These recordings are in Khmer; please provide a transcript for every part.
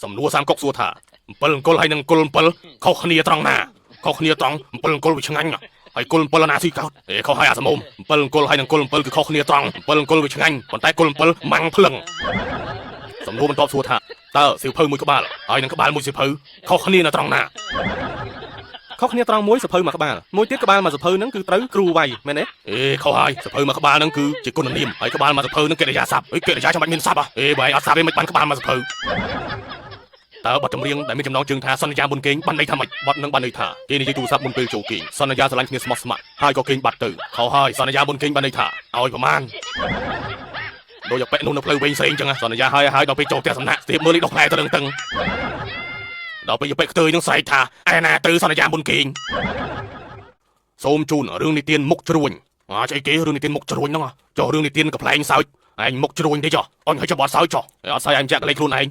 សំណួរសាមកុកសួរថា7អង្គលហើយនឹងអង្គល7ខុសគ្នាត្រង់ណាខុសគ្នាត្រង់7អង្គលវាឆ្ងាញ់ហើយគល់7ណាស៊ីកោតខុសហើយអាសមុំ7អង្គលហើយនឹងគល់7គឺខុសគ្នាត្រង់7អង្គលវាឆ្ងាញ់ប៉ុន្តែគល់7ម៉ាំងភ្លឹងសំណួរបន្ទាប់សួរថាតើសៀវភៅមួយក្បាលហើយនឹងក្បាលមួយសៀវភៅខុសគ្នានៅត្រង់ណាខុសគ្នាត្រង់មួយសៀវភៅមួយក្បាលមួយទៀតក្បាលមួយសៀវភៅហ្នឹងគឺត្រូវគ្រូវាយមែនទេខុសហើយសៀវភៅមួយក្បាលហ្នឹងគឺជាគុណនាមហើយក្បាលមួយសៀវភៅហ្នឹងកិរិយាសព្ទកិរិយាចាំបាច់មានសព្ទបើឯងអត់សព្ទទេមិនបានក្បាលមួយសៀវភៅតើបទចម្រៀងដែលមានចំណងជើងថាសន្យាមុនគេងបានន័យថាម៉េចបទនឹងបានន័យថាគេនិយាយទូរស័ព្ទមុនពេលចូលគេងសន្យាស្រឡាញ់គ្នាស្មោះស្ម័គ្រហើយក៏គេងបាត់ទៅខុសហើយសន្យាមុនគេងបានន័យថាឲ្យប្រមាណដូចយកពេកនោះនៅផ្លូវវិញផ្សេងចឹងសន្យាហើយដល់ពេលចូលផ្ទះសំណាក់ស្ទាបមើលលេខដុសផ្លែទៅតឹងដល់ពេលយកពេកខ្ទើយនឹងស្រែកថាឯណាទៅសន្យាមុនគេងសូមជូនរឿងនិទានមុខជ្រួញស្អីគេរឿងនិទានមុខជ្រួញហ្នឹងចុះរឿងនិទានកប្លែងសើចឯងមុខជ្រួញទេចុះអញឲ្យចាំបត់សើចចុះអត់ស្អីឯងចាក់កលេចខ្លួនឯង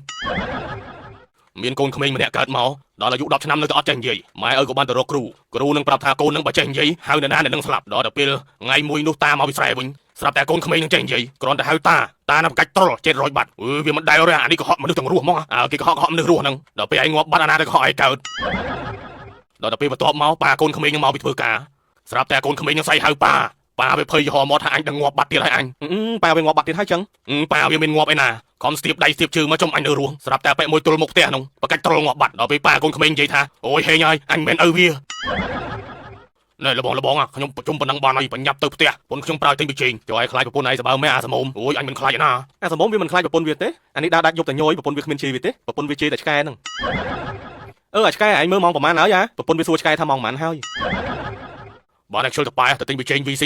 មានកូនក្មេងម្នាក់កើតមកដល់អាយុ10ឆ្នាំនៅតែអត់ចេះនិយាយម៉ែឪក៏បានទៅរកគ្រូនឹងប្រាប់ថាកូននឹងបើចេះនិយាយហៅនរណានឹងស្លាប់ដល់ទៅពេលថ្ងៃមួយនោះតាមកពីស្រែវិញស្រាប់តែកូនក្មេងនឹងចេះនិយាយគ្រាន់តែហៅតានៅកាច់ត្រុល700បាត់វាមិនដែលទេអានេះក៏ហក់មនុស្សទាំងរស់ហ្មងគេក៏ហក់មនុស្សរស់ហ្នឹងដល់ពេលឯងងាប់បាត់អាណាទៅក៏ហក់ឯងកើតដល់ទៅពេលបន្ទាប់មកប៉ាកូនក្មេងនឹងមកពីធ្វើការស្រាប់តែកូនក្មេងនឹងស្អីហៅប៉ាវាភ័យហោមកថាអញនឹងងាប់បាត់ទៀតហើយអញប៉ាវាងាប់បាត់ទៀតហើយចឹងប៉ាវាមានងាប់ឯណាខំស្ទាបដៃស្ទាបជើងមកចំអញនៅរស់ស្រាប់តែពេកមួយទល់មុខផ្ទះនោះបកាច់ត្រុលងាប់បាត់ដល់ពេលប៉ាកូនក្មេងនិយាយថាអូយហេងហើយអញមិនមែនឪវាណែលបងខ្ញុំប្រជុំប៉ុណ្ណឹងបានហើយបញ្ញាប់ទៅផ្ទះពុនខ្ញុំប្រើទិញប៊ីចេងចូលឲ្យខ្លាចប្រពន្ធឯងសបើមែអាសមុំអូយអញមិនខ្លាចឯណាអាសមុំវាមិនខ្លាចប្រពន្ធវាទេអានេះដាច់យប់តែញយប្រពន្ធវាគ្មានជេរវាទេប្រពន្ធវាជេរតែឆ្កែហ្នឹងអាឆ្កែឯងមើលម៉ោងប្រហែលហើយប្រពន្ធវាសួរឆ្កែថាម៉ោងប៉ុន្មានហើយបានតែខ្ជិលទៅប៉ែទៅទិញប៊ីចេង VC